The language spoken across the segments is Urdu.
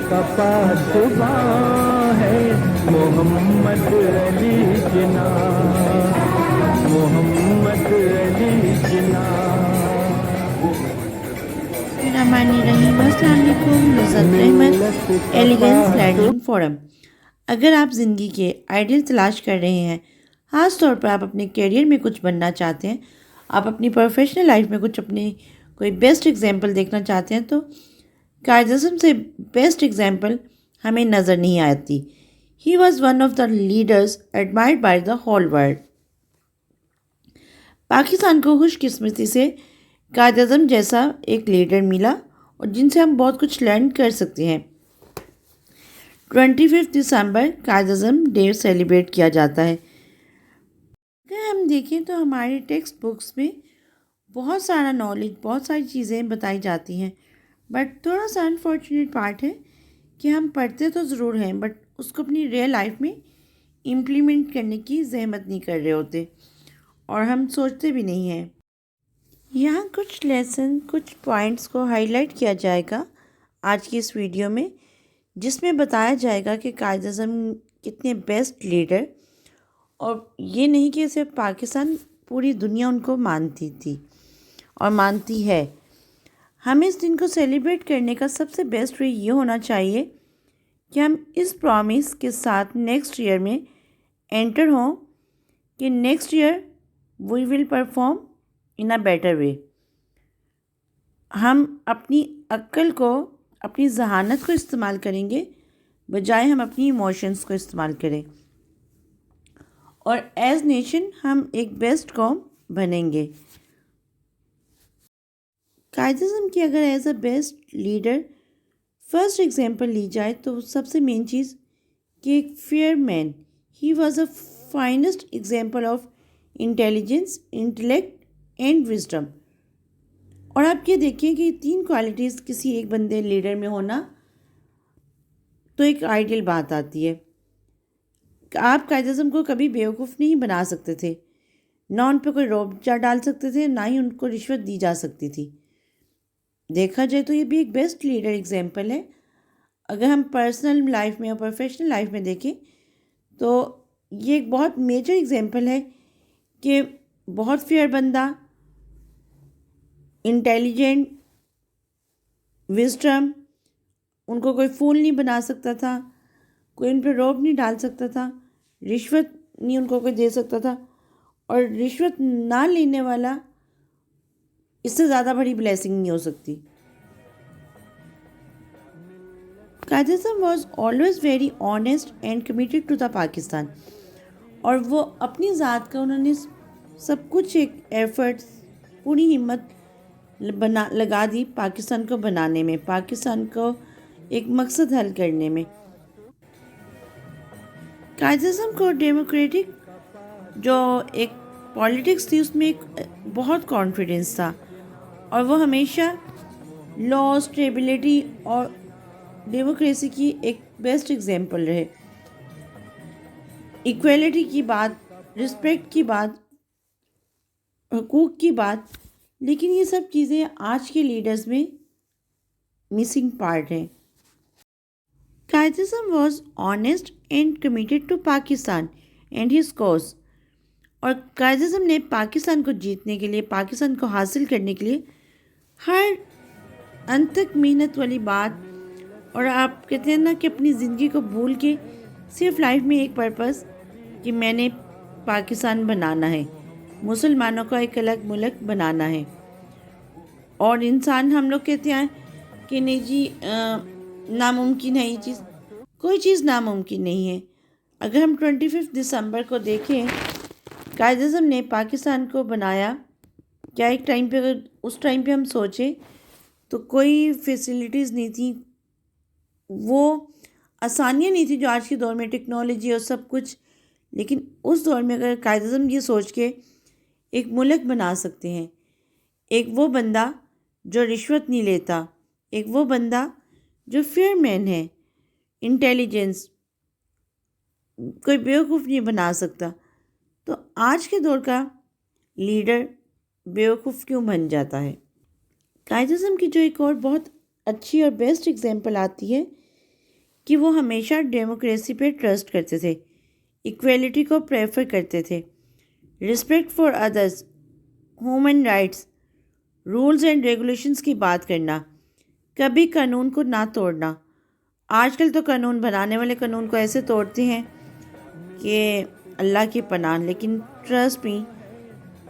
کا پاسباں ہے محمد علی جناح، محمد علی جناح۔ الرحیم، السلام علیکم۔ نظرت رحمت، ایلیگنس لرننگ فورم۔ اگر آپ زندگی کے آئیڈیل تلاش کر رہے ہیں، خاص طور پر آپ اپنے کیریئر میں کچھ بننا چاہتے ہیں، آپ اپنی پروفیشنل لائف میں اپنی کوئی بیسٹ ایگزامپل دیکھنا چاہتے ہیں، تو قائد اعظم سے بیسٹ ایگزامپل ہمیں نظر نہیں آتی۔ He was one of the leaders admired by the whole world. Pakistan کو خوش قسمتی سے قائد اعظم جیسا ایک لیڈر ملا اور جن سے ہم بہت کچھ لرن کر سکتے ہیں۔ 25 دسمبر قائد اعظم ڈے سیلیبریٹ کیا جاتا ہے۔ اگر ہم دیکھیں تو ہماری ٹیکسٹ بکس میں بہت سارا نالج، بہت ساری چیزیں بتائی جاتی ہیں، بٹ تھوڑا سا انفارچونیٹ پارٹ ہے کہ ہم پڑھتے تو ضرور ہیں بٹ اس کو اپنی ریئل لائف میں امپلیمنٹ کرنے کی زحمت نہیں کر رہے ہوتے، اور ہم سوچتے بھی نہیں ہیں۔ یہاں کچھ لیسن، کچھ پوائنٹس کو ہائی لائٹ کیا جائے گا آج کی اس ویڈیو میں، جس میں بتایا جائے گا کہ قائد اعظم کتنے بیسٹ لیڈر، اور یہ نہیں کہ صرف پاکستان، پوری دنیا ان کو مانتی تھی اور مانتی ہے۔ ہمیں اس دن کو سیلیبریٹ کرنے کا سب سے بیسٹ وے یہ ہونا چاہیے کہ ہم اس پرومس کے ساتھ نیکسٹ ایئر میں انٹر ہوں کہ next year we will perform in a better way. ہم اپنی عقل کو، اپنی ذہانت کو استعمال کریں گے بجائے ہم اپنی ایموشنز کو استعمال کریں، اور ایز نیشن ہم ایک بیسٹ قوم بنیں گے۔ قائد اعظم کی اگر as a best leader first example لی جائے تو سب سے مین چیز کہ ایک fair man, he was a finest example of intelligence, intellect and wisdom. اور آپ یہ دیکھیں کہ تین کوالٹیز کسی ایک بندے لیڈر میں ہونا تو ایک آئیڈیل بات آتی ہے۔ آپ قائد اعظم کو کبھی بیوقوف نہیں بنا سکتے تھے، نہ ان پہ کوئی روب ڈال سکتے تھے، نہ ہی ان کو رشوت دی جا سکتی تھی۔ دیکھا جائے تو یہ بھی ایک بیسٹ لیڈر ایگزامپل ہے۔ اگر ہم پرسنل لائف میں اور پروفیشنل لائف میں دیکھیں تو یہ ایک بہت میجر ایگزامپل ہے کہ بہت فیئر بندہ، انٹیلیجنٹ، وزڈم، ان کو کوئی فول نہیں بنا سکتا تھا، کوئی ان پہ روب نہیں ڈال سکتا تھا، رشوت نہیں ان کو کوئی دے سکتا تھا، اور رشوت نہ لینے والا اس سے زیادہ بڑی بلیسنگ نہیں ہو سکتی۔ Quaid Azam was always very honest and committed to the Pakistan, اور وہ اپنی ذات کا انہوں نے سب کچھ ایک ایفرٹ، پوری ہمت لگا دی پاکستان کو بنانے میں، پاکستان کو ایک مقصد حل کرنے میں۔ قائد اعظم کو ڈیموکریٹک جو ایک پالیٹکس تھی اس میں ایک بہت کانفیڈنس تھا، اور وہ ہمیشہ لا، اسٹیبلٹی اور ڈیموکریسی کی ایک بیسٹ ایگزامپل رہے۔ ایکویلٹی کی بات، رسپیکٹ کی بات، حقوق کی بات، لیکن یہ سب چیزیں آج کے لیڈرز میں مسنگ پارٹ ہیں۔ Quaid Azam was honest and committed to Pakistan and his cause, اور قائد اعظم نے پاکستان کو جیتنے کے لیے، پاکستان کو حاصل کرنے کے لیے ہر انت تک محنت والی بات، اور آپ کہتے ہیں نا کہ اپنی زندگی کو بھول کے صرف لائف میں ایک پرپس کہ میں نے پاکستان بنانا ہے، مسلمانوں کا ایک الگ ملک بنانا ہے۔ اور انسان، ہم لوگ کہتے ہیں کہ نہیں جی ناممکن ہے یہ چیز، کوئی چیز ناممکن نہیں ہے۔ اگر ہم 25 دسمبر کو دیکھیں، قائد اعظم نے پاکستان کو بنایا، کیا ایک ٹائم پہ، اگر اس ٹائم پہ ہم سوچیں تو کوئی فیسلٹیز نہیں تھیں، وہ آسانیاں نہیں تھیں جو آج کے دور میں ٹیکنالوجی اور سب کچھ، لیکن اس دور میں اگر قائد اعظم یہ سوچ کے ایک ملک بنا سکتے ہیں، ایک وہ بندہ جو رشوت نہیں لیتا، ایک وہ بندہ جو فیئر مین ہے، انٹیلیجنس، کوئی بیوقوف نہیں بنا سکتا، تو آج کے دور کا لیڈر بیوقوف کیوں بن جاتا ہے؟ قائد اعظم کی جو ایک اور بہت اچھی اور بیسٹ ایگزامپل آتی ہے کہ وہ ہمیشہ ڈیموکریسی پہ ٹرسٹ کرتے تھے، ایکویلٹی کو پریفر کرتے تھے، respect for others, human rights, rules and regulations کی بات کرنا، کبھی قانون کو نہ توڑنا۔ آج کل تو قانون بنانے والے قانون کو ایسے توڑتے ہیں کہ اللہ کی پناہ، لیکن ٹرسٹ می،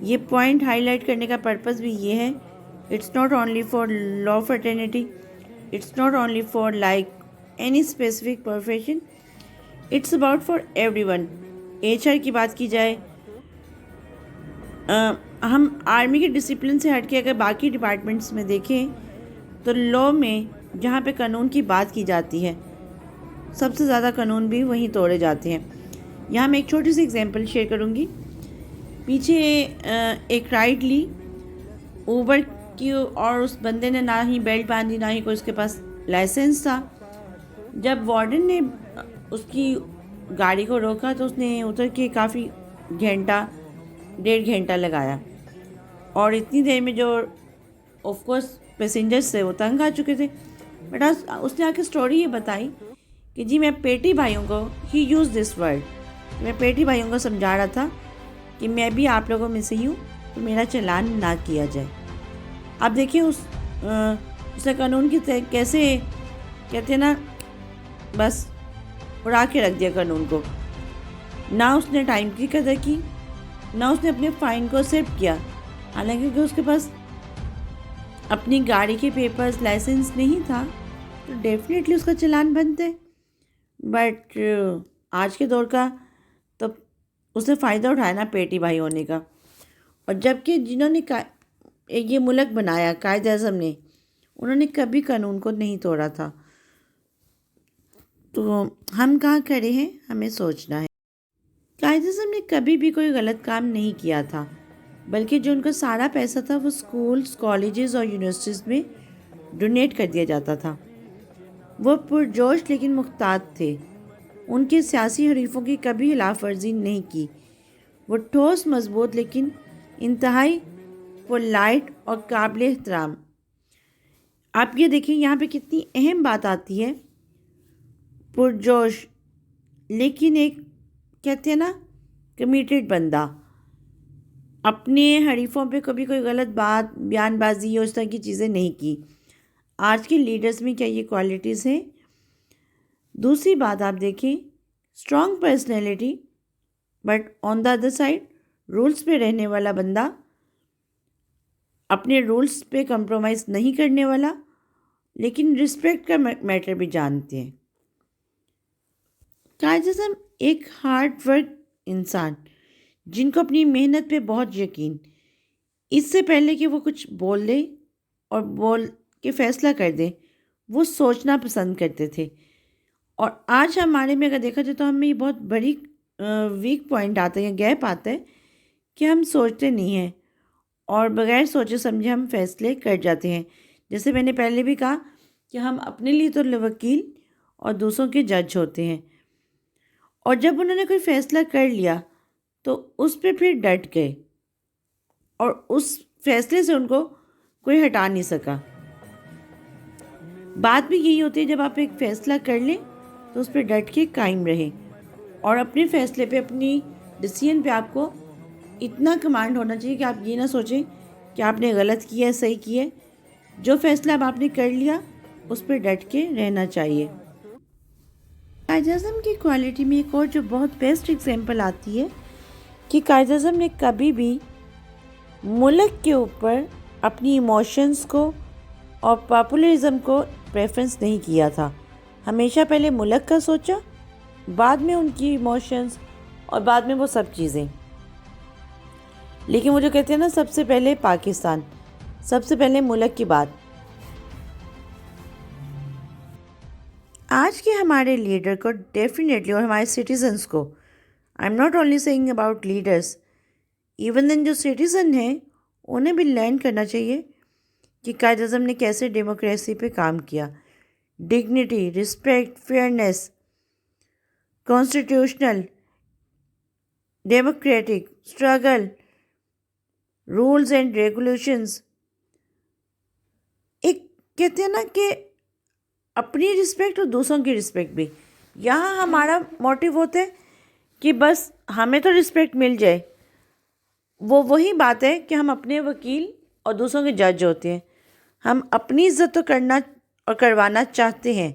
یہ پوائنٹ ہائی لائٹ کرنے کا پرپس بھی یہ ہے، it's not only for law fraternity, it's not only for like any specific profession, it's about for everyone. H R کی بات کی جائے، ہم آرمی کے ڈسپلن سے ہٹ کے اگر باقی ڈپارٹمنٹس میں دیکھیں تو لا میں جہاں پہ قانون کی بات کی جاتی ہے، سب سے زیادہ قانون بھی وہیں توڑے جاتے ہیں۔ یہاں میں ایک چھوٹی سی ایگزامپل شیئر کروں گی۔ پیچھے ایک رائڈ لی اوبر کی، اور اس بندے نے نہ ہی بیلٹ باندھی، نہ ہی کوئی اس کے پاس لائسنس تھا۔ جب وارڈن نے اس کی گاڑی کو روکا تو اس نے اتر کے کافی گھنٹہ، 1.5 گھنٹہ لگایا، اور اتنی دیر میں جو آف کورس پیسنجرس تھے وہ تنگ آ چکے تھے۔ بٹ اس نے آ کے اسٹوری یہ بتائی کہ جی میں پیٹی بھائیوں کو، ہی یوز دس ورڈ، میں پیٹی بھائیوں کو سمجھا رہا تھا کہ میں بھی آپ لوگوں میں سے ہی ہوں، تو میرا چلان نہ کیا جائے۔ اب دیکھیں اس نے قانون کی کیسے کہتے ہیں نا، بس اڑا کے رکھ دیا قانون کو۔ نہ اس نے ٹائم کی قدر کی، نہ اس نے اپنے فائن کو ایکسیپٹ کیا، حالانکہ کہ اس کے پاس اپنی گاڑی کے پیپرز، لائسنس نہیں تھا تو ڈیفینیٹلی اس کا چلان بنتا ہے۔ بٹ آج کے دور کا تو اس نے فائدہ اٹھایا نا پیٹی بھائی ہونے کا، اور جبکہ جنہوں نے یہ ملک بنایا، قائد اعظم نے، انہوں نے کبھی قانون کو نہیں توڑا تھا۔ تو ہم کہاں کھڑے ہیں، ہمیں سوچنا ہے۔ قائد اعظم نے کبھی بھی کوئی غلط کام نہیں کیا تھا، بلکہ جو ان کا سارا پیسہ تھا وہ اسکولز، کالجز اور یونیورسٹیز میں ڈونیٹ کر دیا جاتا تھا۔ وہ پرجوش لیکن محتاط تھے، ان کے سیاسی حریفوں کی کبھی خلاف ورزی نہیں کی۔ وہ ٹھوس، مضبوط لیکن انتہائی پولائٹ اور قابل احترام۔ آپ یہ دیکھیں یہاں پہ کتنی اہم بات آتی ہے، پرجوش لیکن ایک کہتے ہیں نا کمیٹڈ بندہ، اپنے حریفوں پہ کبھی کوئی غلط بات، بیان بازی اور اس طرح کی چیزیں نہیں کی۔ آج کے لیڈرز میں کیا یہ کوالٹیز ہیں؟ دوسری بات آپ دیکھیں، strong personality, but on the other side rules پہ رہنے والا بندہ، اپنے رولز پہ کمپرومائز نہیں کرنے والا، لیکن رسپیکٹ کا میٹر بھی جانتے ہیں۔ قائد اعظم ایک ہارڈ ورک انسان، جن کو اپنی محنت پہ بہت یقین، اس سے پہلے کہ وہ کچھ بول دیں اور بول کے فیصلہ کر دیں، وہ سوچنا پسند کرتے تھے۔ اور آج ہمارے میں اگر دیکھا جائے تو ہمیں یہ بہت بڑی ویک پوائنٹ آتا ہے یا گیپ آتا ہے کہ ہم سوچتے نہیں ہیں اور بغیر سوچے سمجھے ہم فیصلے کر جاتے ہیں۔ جیسے میں نے پہلے بھی کہا کہ ہم اپنے لیے تو وکیل اور دوسروں کے جج ہوتے ہیں، اور جب انہوں نے کوئی فیصلہ کر لیا تو اس پہ پھر ڈٹ گئے، اور اس فیصلے سے ان کو کوئی ہٹا نہیں سکا۔ بات بھی یہی ہوتی ہے، جب آپ ایک فیصلہ کر لیں تو اس پہ ڈٹ کے قائم رہیں، اور اپنے فیصلے پہ، اپنی ڈیسیژن پہ آپ کو اتنا کمانڈ ہونا چاہیے کہ آپ یہ نہ سوچیں کہ آپ نے غلط کیا ہے، صحیح کیا ہے۔ جو فیصلہ اب آپ نے کر لیا اس پہ ڈٹ کے رہنا چاہیے۔ قائد اعظم کی کوالٹی میں ایک اور جو بہت بیسٹ ایگزامپل آتی ہے کہ قائد اعظم نے کبھی بھی ملک کے اوپر اپنی ایموشنز کو اور پاپولرزم کو پریفرنس نہیں کیا تھا۔ ہمیشہ پہلے ملک کا سوچا، بعد میں ان کی ایموشنز، اور بعد میں وہ سب چیزیں۔ لیکن وہ جو کہتے ہیں نا، سب سے پہلے پاکستان، سب سے پہلے ملک کی بات۔ آج کے ہمارے لیڈر کو ڈیفینیٹلی، اور ہمارے سٹیزنس کو، I am not only seeing about leaders, even then جو سٹیزن ہیں انہیں بھی لرن کرنا چاہیے کہ قائد اعظم نے کیسے ڈیموکریسی پہ کام کیا۔ Dignity, respect, fairness, constitutional, democratic, struggle, rules and regulations. ایک کہتے ہیں نا کہ اپنی رسپیکٹ اور دوسروں کی رسپیکٹ بھی. یہاں ہمارا موٹیو ہوتا ہے کہ بس ہمیں تو رسپیکٹ مل جائے. وہی بات ہے کہ ہم اپنے وکیل اور دوسروں کے جج ہوتے ہیں. ہم اپنی عزت تو کرنا اور کروانا چاہتے ہیں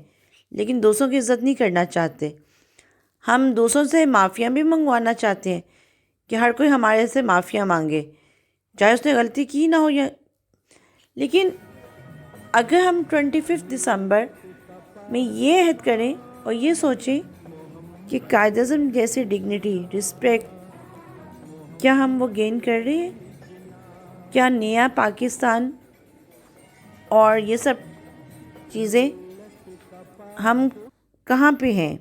لیکن دوسروں کی عزت نہیں کرنا چاہتے. ہم دوسروں سے معافیاں بھی منگوانا چاہتے ہیں کہ ہر کوئی ہمارے سے معافیاں مانگے چاہے اس نے غلطی کی نہ ہو یا. لیکن اگر ہم 25 دسمبر میں یہ عہد کریں اور یہ سوچیں کہ قائد اعظم جیسے ڈگنیٹی رسپیکٹ کیا ہم وہ گین کر رہے ہیں؟ کیا نیا پاکستان اور یہ سب چیزیں ہم کہاں پہ ہیں؟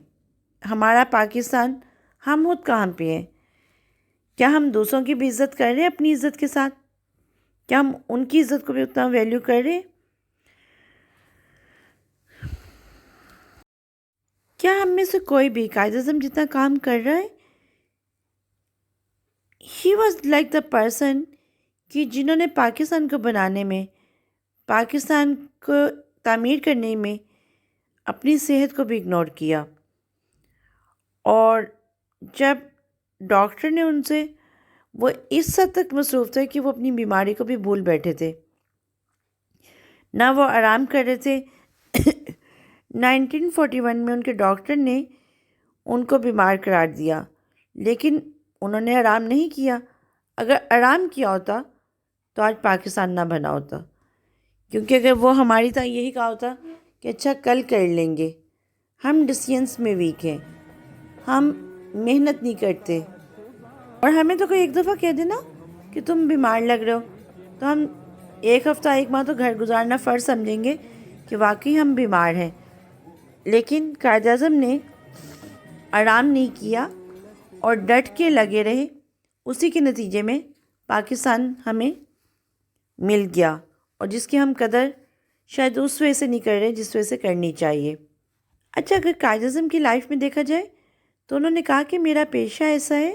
ہمارا پاکستان ہم خود کہاں پہ ہیں؟ کیا ہم دوسروں کی بھی عزت کر رہے ہیں اپنی عزت کے ساتھ؟ کیا ہم ان کی عزت کو بھی اتنا ویلیو کر رہے ہیں؟ کیا ہم میں سے کوئی بھی قائد اعظم جتنا کام کر رہا ہے؟ He was like the person کہ جنہوں نے پاکستان کو بنانے میں، پاکستان کو تعمیر کرنے میں اپنی صحت کو بھی اگنور کیا. اور جب ڈاکٹر نے ان سے، وہ اس حد تک مصروف تھے کہ وہ اپنی بیماری کو بھی بھول بیٹھے تھے، نہ وہ آرام کر رہے تھے. 1941 میں ان کے ڈاکٹر نے ان کو بیمار قرار دیا لیکن انہوں نے آرام نہیں کیا. اگر آرام کیا ہوتا تو آج پاکستان نہ بنا ہوتا، کیونکہ اگر وہ ہماری طرح یہی کہا ہوتا کہ اچھا کل کر لیں گے. ہم ڈسیزنس میں ویک ہیں، ہم محنت نہیں کرتے، اور ہمیں تو کوئی ایک دفعہ کہہ دینا کہ تم بیمار لگ رہے ہو تو ہم ایک ہفتہ ایک ماہ تو گھر گزارنا فرض سمجھیں گے کہ واقعی ہم بیمار ہیں. لیکن قائد اعظم نے آرام نہیں کیا اور ڈٹ کے لگے رہے. اسی کے نتیجے میں پاکستان ہمیں مل گیا، اور جس کی ہم قدر شاید اس وجہ سے نہیں کر رہے جس وجہ سے کرنی چاہیے. اچھا، اگر قائد اعظم کی لائف میں دیکھا جائے تو انہوں نے کہا کہ میرا پیشہ ایسا ہے